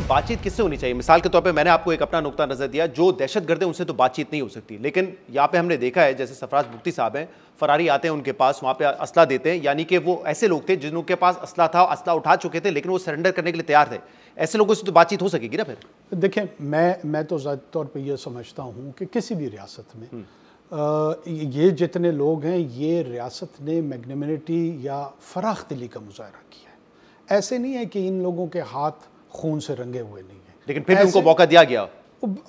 बातचीत किससे होनी चाहिए? मिसाल के तौर पे मैंने आपको एक अपना नुक्ता नजर दिया, जो दहशतगर्द है उनसे तो बातचीत नहीं हो सकती, लेकिन यहाँ पे हमने देखा है जैसे सरफराज बुख्ती साहब हैं, फरारी आते हैं उनके पास, वहाँ पे असला देते हैं, यानी कि वो ऐसे लोग थे जिनके पास असला था, असला उठा चुके थे, लेकिन वो सरेंडर करने के लिए तैयार थे। ऐसे लोगों से तो बातचीत हो सकेगी ना फिर? देखें, मैं तो ज़ाती तौर पर यह समझता हूँ कि किसी भी रियासत में ये जितने लोग हैं, ये रियासत ने मैग्निमिनिटी या फराख दिली का मुजाहरा किया है। ऐसे नहीं है कि इन लोगों के हाथ खून से रंगे हुए नहीं है, लेकिन फिर भी उनको मौका दिया गया।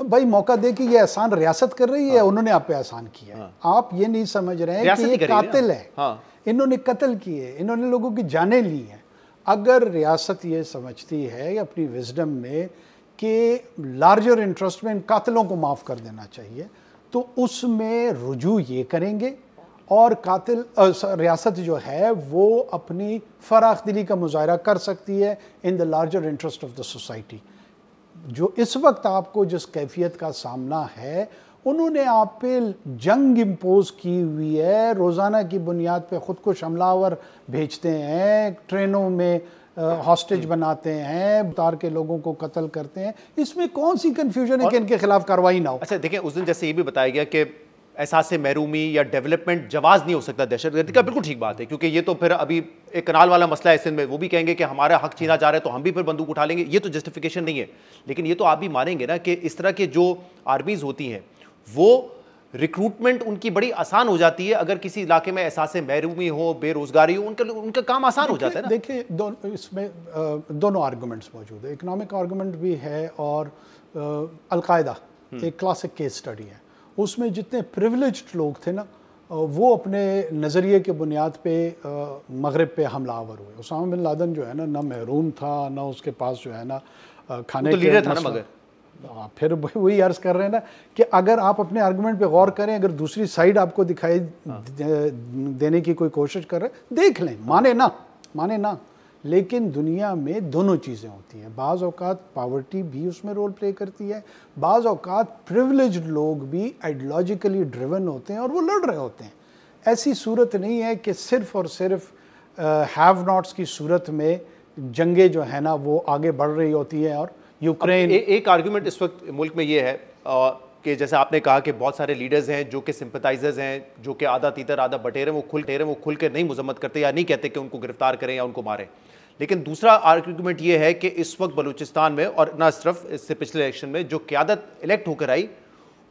भाई मौका दे कि ये एहसान रियासत कर रही है, उन्होंने आप पे एहसान किया है। आप ये नहीं समझ रहे हैं कि ये कातिल है, इन्होंने कत्ल किए, इन्होंने लोगों की जानें ली हैं। अगर रियासत ये समझती है अपनी विजडम में कि लार्जर इंटरेस्ट में इन कातिलों को माफ़ कर देना चाहिए, तो उसमें रुजू ये करेंगे और कातिल रियासत जो है वो अपनी फराख दिली का मुजाहरा कर सकती है in the larger interest of the society. जो इस वक्त आपको जिस कैफियत का सामना है, उन्होंने आप पे जंग इम्पोज की हुई है, रोज़ाना की बुनियाद पे ख़ुद को हमलावर भेजते हैं, ट्रेनों में हॉस्टेज बनाते हैं, उतार के लोगों को कत्ल करते हैं। इसमें कौन सी कन्फ्यूजन है कि इनके खिलाफ कार्रवाई ना हो? अच्छा देखें, उस दिन जैसे ये भी बताया गया कि एहसास महरूमी या डेवलपमेंट जवाज़ नहीं हो सकता दहशतगर्दी का, बिल्कुल ठीक बात है, क्योंकि ये तो फिर अभी एक कनाल वाला मसला है सिंध में, वो भी कहेंगे कि हमारा हक छीना जा रहा है तो हम भी फिर बंदूक उठा लेंगे, ये तो जस्टिफिकेशन नहीं है। लेकिन ये तो आप भी मानेंगे ना कि इस तरह के जो आर्मीज़ होती हैं वो रिक्रूटमेंट उनकी बड़ी आसान हो जाती है। अगर किसी इलाके में एहसास महरूमी हो, बेरोजगारी हो, उनका काम आसान हो जाता है ना। देखिए, इसमें दोनों आर्गूमेंट्स मौजूद है, इकोनॉमिक आर्गूमेंट भी है और अलकायदा एक क्लासिक केस स्टडी है। उसमें जितने प्रिविलेज्ड लोग थे ना, वो अपने नज़रिए के बुनियाद पे मगरिब पे हमलावर हुए। उसामा बिन लादेन जो है ना महरूम था, ना उसके पास जो है ना खाने तो लीडर था ना, मगर फिर वही अर्ज कर रहे हैं ना कि अगर आप अपने आर्गुमेंट पे गौर करें, अगर दूसरी साइड आपको दिखाई देने की कोई कोशिश कर रहे हैं, देख लें, माने ना। लेकिन दुनिया में दोनों चीज़ें होती हैं। बाज़ औक़ात पावर्टी भी उसमें रोल प्ले करती है, बाज़ औक़ात प्रिविलेज्ड लोग भी आइडियोलॉजिकली ड्रिवन होते हैं और वो लड़ रहे होते हैं। ऐसी सूरत नहीं है कि सिर्फ़ और सिर्फ हैव नॉट्स की सूरत में जंगें जो है ना वो आगे बढ़ रही होती हैं। और यूक्रेन एक आर्गुमेंट इस वक्त मुल्क में ये है कि जैसे आपने कहा कि बहुत सारे लीडर्स हैं जो कि सिंपथाइजर्स हैं, जो कि आधा तीतर आधा बटेर हैं, वो खुल के नहीं मजम्मत करते या नहीं कहते कि उनको गिरफ्तार करें या उनको मारें। लेकिन दूसरा आर्गुमेंट ये है कि इस वक्त बलूचिस्तान में, और ना सिर्फ इससे पिछले इलेक्शन में, जो क़यादत इलेक्ट होकर आई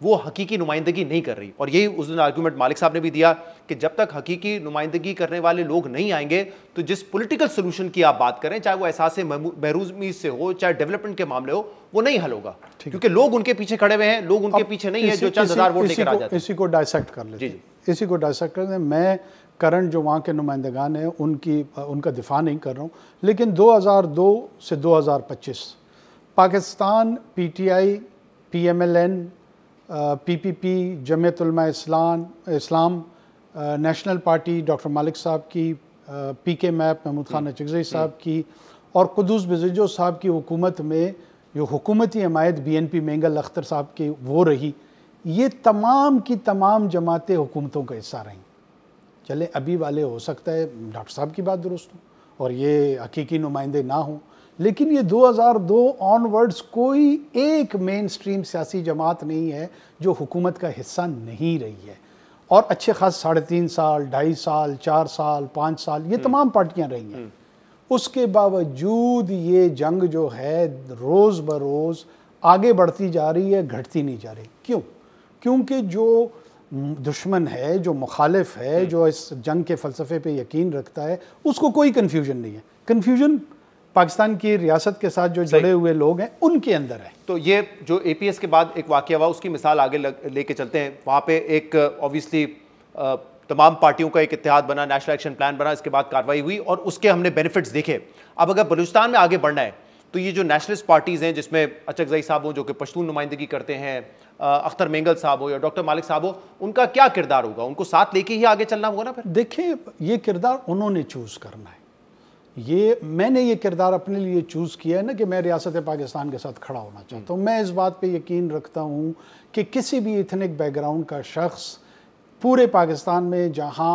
वो हकीकी नुमाइंदगी नहीं कर रही। और यही उस दिन आर्गूमेंट मालिक साहब ने भी दिया कि जब तक हकीकी नुमाइंदगी करने वाले लोग नहीं आएंगे तो जिस पॉलिटिकल सोल्यूशन की आप बात करें, चाहे वो एहसास महरूमी से हो, चाहे डेवलपमेंट के मामले हो, वो नहीं हल होगा, क्योंकि लोग उनके पीछे खड़े हुए हैं, लोग उनके पीछे नहीं है जो चंद हजार वोट लेकर आ जाते हैं। इसी को डायसेक्ट कर लेते हैं, इसी को डायसेक्ट कर लेते हैं। मैं करंट जो वहाँ के नुमाइंदगान हैं उनका दिफा नहीं कर रहा हूँ, लेकिन 2002 से 2025 Pakistan PTI, PMLN, PPP, Jamiat Ulama इस्लाम, नेशनल पार्टी डॉक्टर मालिक साहब की, PK मैप महमूद खान अचगज़ई साहब की, और कुद्दूस बिज़िजो साहब की हुकूमत में जो हुकूमती हमायत BNP मेंगल अख्तर साहब की वो रही। ये तमाम की तमाम जमातें हुकूमतों का हिस्सा रहीं। चले अभी वाले हो सकता है डॉक्टर साहब की बात दुरुस्त हो और ये हकीकी नुमाइंदे ना हों, लेकिन ये 2002 ऑनवर्ड्स कोई एक मेन स्ट्रीम सियासी जमात नहीं है जो हुकूमत का हिस्सा नहीं रही है। और अच्छे खास 3.5 साल, 2.5 साल, 4 साल, 5 साल ये तमाम पार्टियां रही हैं। उसके बावजूद ये जंग जो है रोज़ बरोज़ आगे बढ़ती जा रही है, घटती नहीं जा रही। क्यों? क्योंकि जो दुश्मन है, जो मुखालिफ है, जो इस जंग के फ़लसफ़े पे यकीन रखता है, उसको कोई कन्फ्यूजन नहीं है। कन्फ्यूजन पाकिस्तान की रियासत के साथ जो जुड़े हुए लोग हैं उनके अंदर है। तो ये जो APS के बाद एक वाक़या हुआ, उसकी मिसाल आगे लेके चलते हैं। वहाँ पे एक ऑब्वियसली तमाम पार्टियों का एक इत्तेहाद बना, नेशनल एक्शन प्लान बना, इसके बाद कार्रवाई हुई और उसके हमने बेनिफिट्स देखे। अब अगर बलूचिस्तान में आगे बढ़ना है तो ये जो नेशनलिस्ट पार्टीज़ हैं, जिसमें अचगज़ई साहब हो जो कि पश्तून नुमाइंदगी करते हैं, अख्तर मेंगल साहब हो या डॉक्टर मालिक साहब हो, उनका क्या किरदार होगा? उनको साथ लेके ही आगे चलना होगा ना फिर? देखिए, ये किरदार उन्होंने चूज़ करना है। मैंने ये किरदार अपने लिए चूज़ किया है ना कि मैं रियासत पाकिस्तान के साथ खड़ा होना चाहता हूँ। मैं इस बात पे यकीन रखता हूँ कि किसी भी इथनिक बैकग्राउंड का शख्स पूरे पाकिस्तान में जहाँ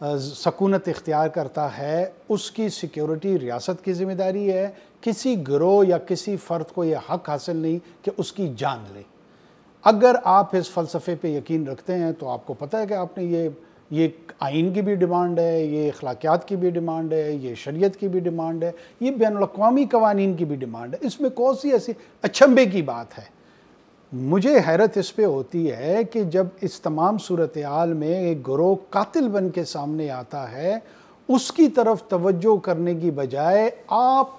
सकूनत इख्तियार करता है, उसकी सिक्योरिटी रियासत की ज़िम्मेदारी है। किसी गिरोह या किसी फ़र्द को यह हक़ हासिल नहीं कि उसकी जान ले। अगर आप इस फ़लसफ़े पे यकीन रखते हैं तो आपको पता है कि आपने ये आइन की भी डिमांड है, ये अखलाकियात की भी डिमांड है, ये शरीयत की भी डिमांड है, ये बैनुल-अक़वामी क़वानीन की भी डिमांड है। इसमें कौन सी ऐसी अचंभे की बात है? मुझे हैरत इस पे होती है कि जब इस तमाम सूरत हाल में एक गिरोह कातिल बन के सामने आता है, उसकी तरफ तवज्जो करने की बजाय आप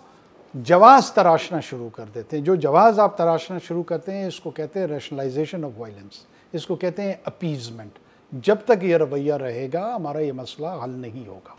जवाज़ तराशना शुरू कर देते हैं। जो जवाज़ आप तराशना शुरू करते हैं, इसको कहते हैं रैशनलाइजेशन ऑफ वायलेंस, इसको कहते हैं अपीज़मेंट। जब तक ये रवैया रहेगा, हमारा ये मसला हल नहीं होगा।